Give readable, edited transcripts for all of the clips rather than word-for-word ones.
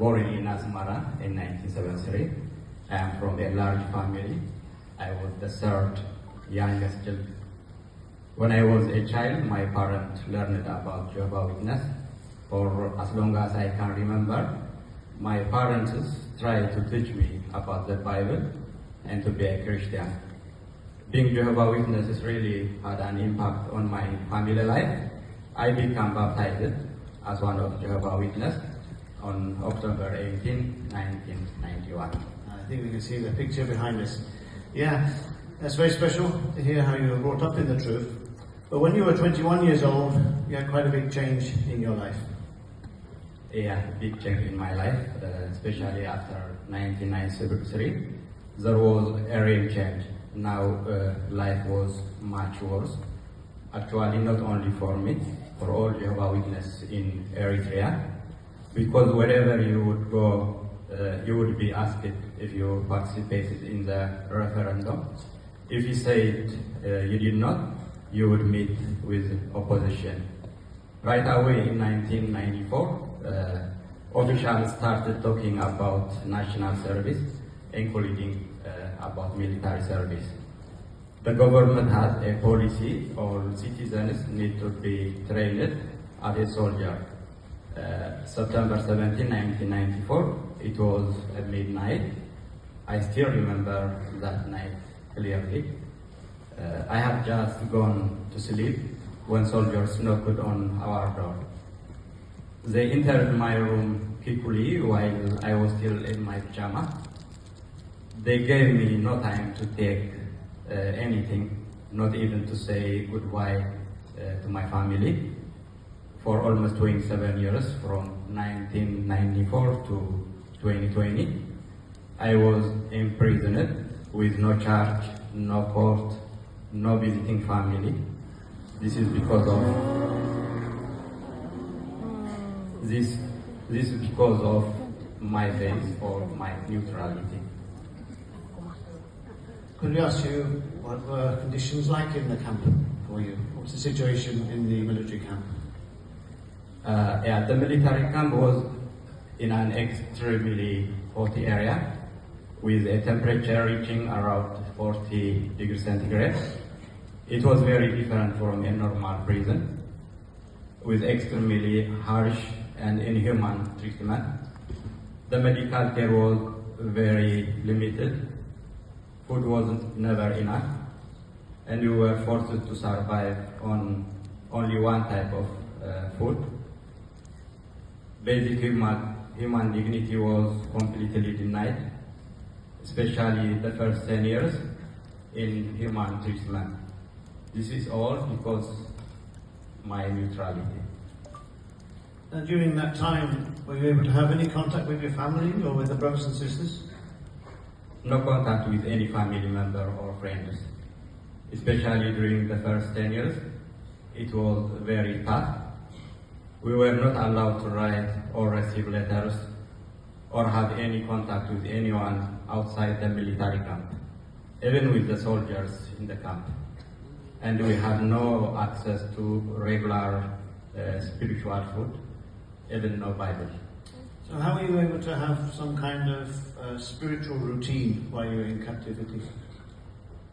born in Asmara in 1973. I am from a large family. I was the third youngest child. When I was a child, my parents learned about Jehovah's Witness. For as long as I can remember, my parents tried to teach me about the Bible and to be a Christian. Being Jehovah's Witnesses really had an impact on my family life. I became baptized as one of Jehovah's Witnesses on October 18, 1991. I think we can see the picture behind us. Yeah, that's very special to hear how you were brought up in the truth. But when you were 21 years old, you had quite a big change in your life. Yeah, big change in my life, especially after 1993. There was a real change. Now life was much worse. Actually, not only for me, for all Jehovah's Witnesses in Eritrea, because wherever you would go, you would be asked if you participated in the referendum. If you said you did not, you would meet with opposition. Right away in 1994, officials started talking about national service, including about military service. The government had a policy: all citizens need to be trained as a soldier. September 17, 1994, it was at midnight. I still remember that night clearly. I had just gone to sleep when soldiers knocked on our door. They entered my room quickly while I was still in my pajamas. They gave me no time to take anything, not even to say goodbye to my family. For almost 27 years, from 1994 to 2020, I was imprisoned with no charge, no court, no visiting family. This is because of my faith or my neutrality. Could we ask you what were conditions like in the camp for you? What's the situation in the military camp? Yeah, the military camp was in an extremely hot area with a temperature reaching around 40 degrees centigrade. It was very different from a normal prison, with extremely harsh and inhuman treatment. The medical care was very limited. Food wasn't never enough, and we were forced to survive on only one type of food. Basic human dignity was completely denied, especially the first 10 years in human treatment. This is all because my neutrality. And during that time, were you able to have any contact with your family or with the brothers and sisters? No contact with any family member or friends. Especially during the first 10 years, it was very tough. We were not allowed to write or receive letters or have any contact with anyone outside the military camp, even with the soldiers in the camp. And we had no access to regular spiritual food, even no Bible. So how were you able to have some kind of spiritual routine while you were in captivity?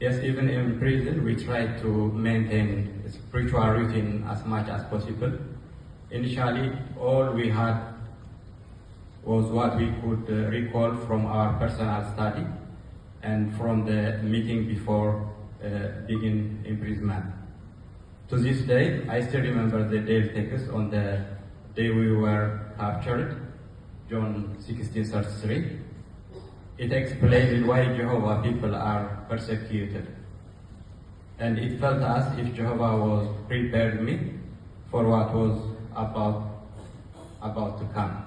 Yes, even in prison, we tried to maintain a spiritual routine as much as possible. Initially, all we had was what we could recall from our personal study and from the meeting before begin imprisonment. To this day, I still remember the daily text on the day we were captured, John 16:33. It explains why Jehovah people are persecuted. And it felt as if Jehovah was prepared me for what was about to come.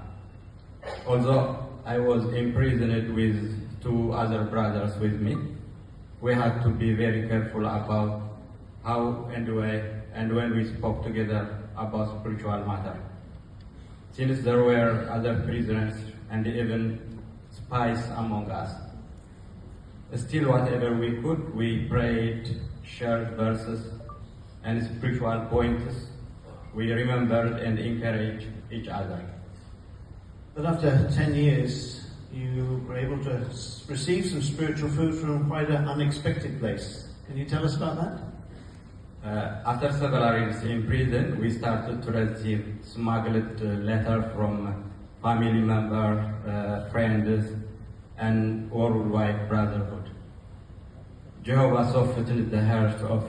Although I was imprisoned with two other brothers with me, we had to be very careful about how and when we spoke together about spiritual matter. Since there were other prisoners and even spies among us. Still, whatever we could, we prayed, shared verses and spiritual points. We remembered and encouraged each other. But after 10 years, you were able to receive some spiritual food from quite an unexpected place. Can you tell us about that? After several years in prison, we started to receive smuggled letters from family members, friends, and worldwide brotherhood. Jehovah softened the hearts of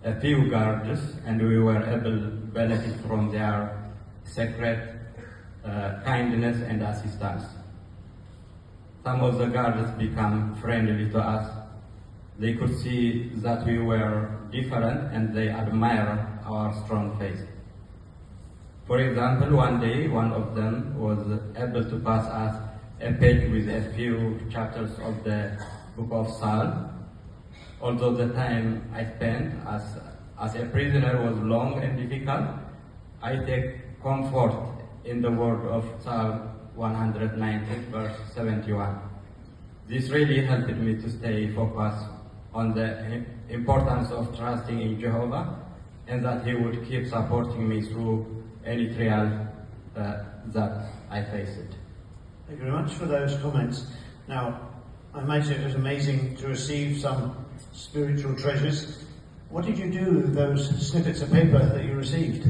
a few guards, and we were able to benefit from their secret kindness and assistance. Some of the guards became friendly to us. They could see that we were different and they admired our strong faith. For example, one day one of them was able to pass us a page with a few chapters of the book of Psalms. Although the time I spent as a prisoner was long and difficult, I take comfort in the word of Psalm 119, verse 71. This really helped me to stay focused on the importance of trusting in Jehovah and that He would keep supporting me through any trial that I faced. Thank you very much for those comments. Now, I imagine it was amazing to receive some spiritual treasures. What did you do with those snippets of paper that you received?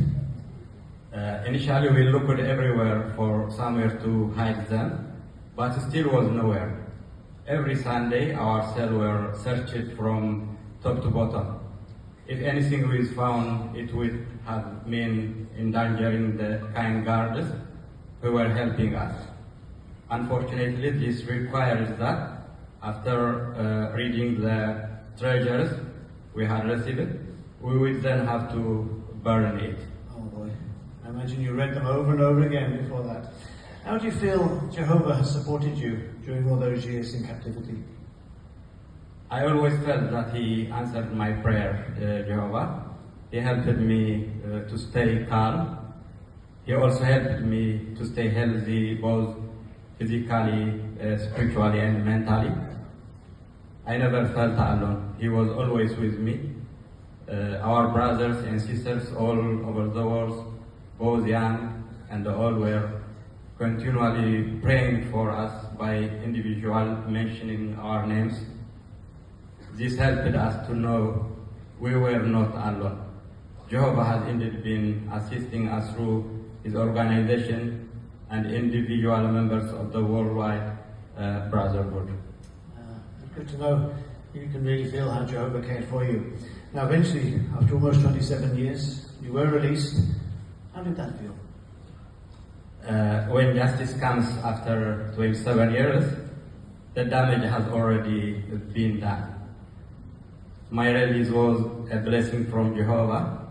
Initially, we looked everywhere for somewhere to hide them, but still was nowhere. Every Sunday, our cell were searched from top to bottom. If anything was found, it would have been endangering the kind guards who were helping us. Unfortunately, this requires that after reading the treasures we had received, we would then have to burn it. Oh boy, I imagine you read them over and over again before that. How do you feel Jehovah has supported you during all those years in captivity? I always felt that He answered my prayer, Jehovah. He helped me to stay calm. He also helped me to stay healthy, both physically, spiritually, and mentally. I never felt alone. He was always with me. Our brothers and sisters all over the world, both young and old, were continually praying for us by individual mentioning our names. This helped us to know we were not alone. Jehovah has indeed been assisting us through His organization and individual members of the worldwide brotherhood. Good to know you can really feel how Jehovah cared for you. Now, eventually, after almost 27 years, you were released. How did that feel? When justice comes after 27 years, the damage has already been done. My release was a blessing from Jehovah.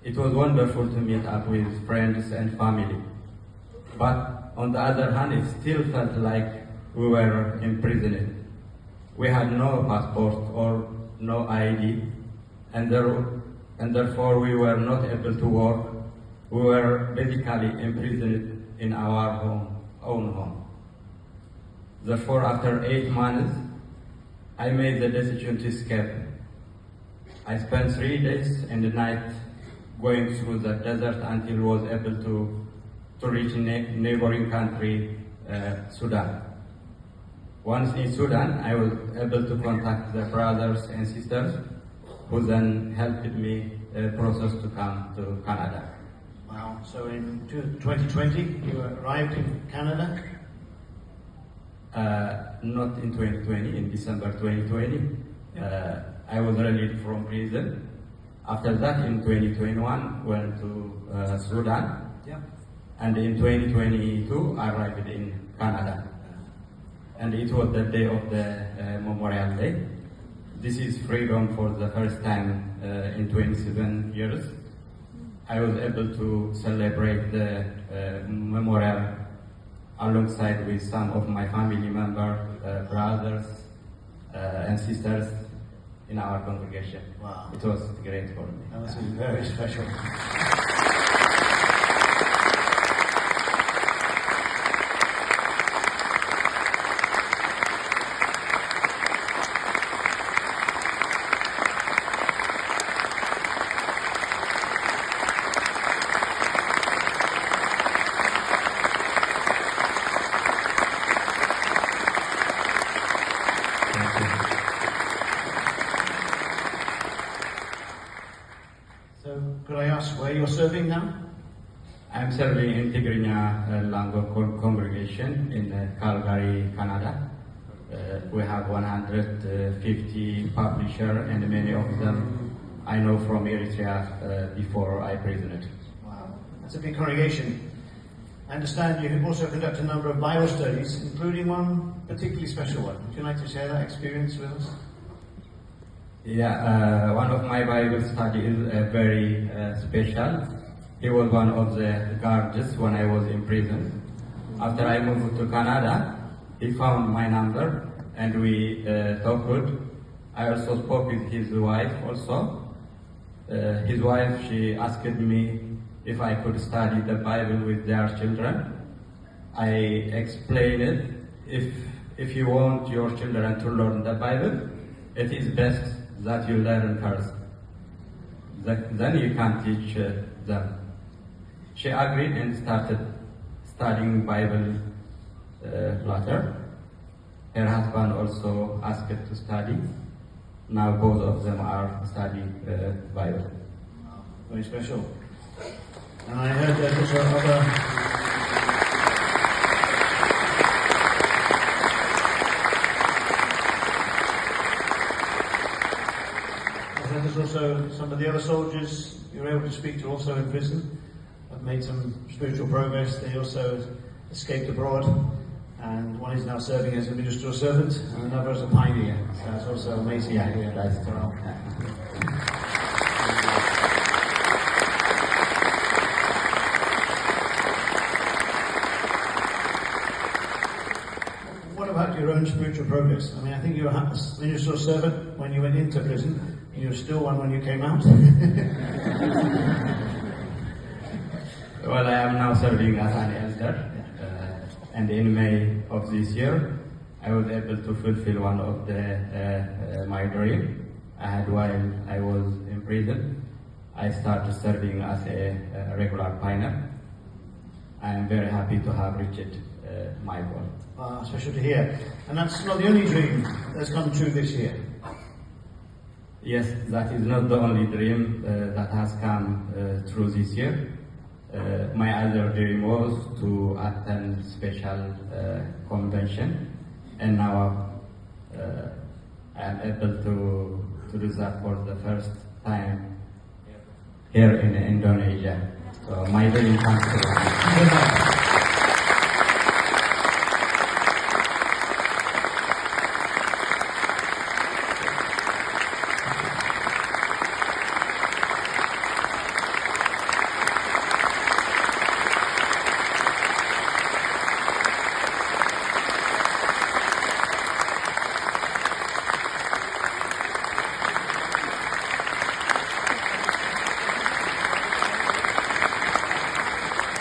It was wonderful to meet up with friends and family. But on the other hand, it still felt like we were imprisoned. We had no passport or no ID, and therefore we were not able to work. We were basically imprisoned in our own home. Therefore, after 8 months, I made the decision to escape. I spent 3 days and a night going through the desert until I was able to reach neighboring country, Sudan. Once in Sudan, I was able to contact the brothers and sisters who then helped me process to come to Canada. Wow, so in 2020 you arrived in Canada? Not in 2020, in December 2020. I was released from prison. After that, in 2021, went to Sudan. Yeah. And in 2022, I arrived in Canada. And it was the day of the Memorial Day. This is freedom for the first time in 27 years. I was able to celebrate the memorial alongside with some of my family members, brothers and sisters in our congregation. Wow. It was great for me. That was very special. I'm serving in Tigrinya language congregation in Calgary, Canada. We have 150 publishers, and many of them I know from Eritrea before I imprisoned. Wow, that's a big congregation. I understand you also conduct a number of Bible studies, including one particularly special one. Would you like to share that experience with us? Yeah, one of my Bible studies is very special. He was one of the guards when I was in prison. After I moved to Canada, he found my number and we talked. I also spoke with his wife also. His wife, she asked me if I could study the Bible with their children. I explained if you want your children to learn the Bible, it is best that you learn first. Then you can teach them. She agreed and started studying Bible later. Her husband also asked to study. Now both of them are studying Bible. Very special. And I heard that there's other... There's also some of the other soldiers you were able to speak to also in prison have made some spiritual progress. They also escaped abroad, and one is now serving as a ministerial servant, and another as a pioneer. So that's also amazing. Yeah, that's true. What about your own spiritual progress? I mean, I think you were a ministerial servant when you went into prison. You were still one when you came out. Well, I am now serving as an elder, and in May of this year, I was able to fulfill one of my dream I had while I was in prison. I started serving as a regular pioneer. I am very happy to have reached my goal. Special to hear. And that's not the only dream that's come true this year. Yes, that is not the only dream that has come true this year. My other dream was to attend special convention, and now I am able to do that for the first time here in Indonesia. So my dream comes true.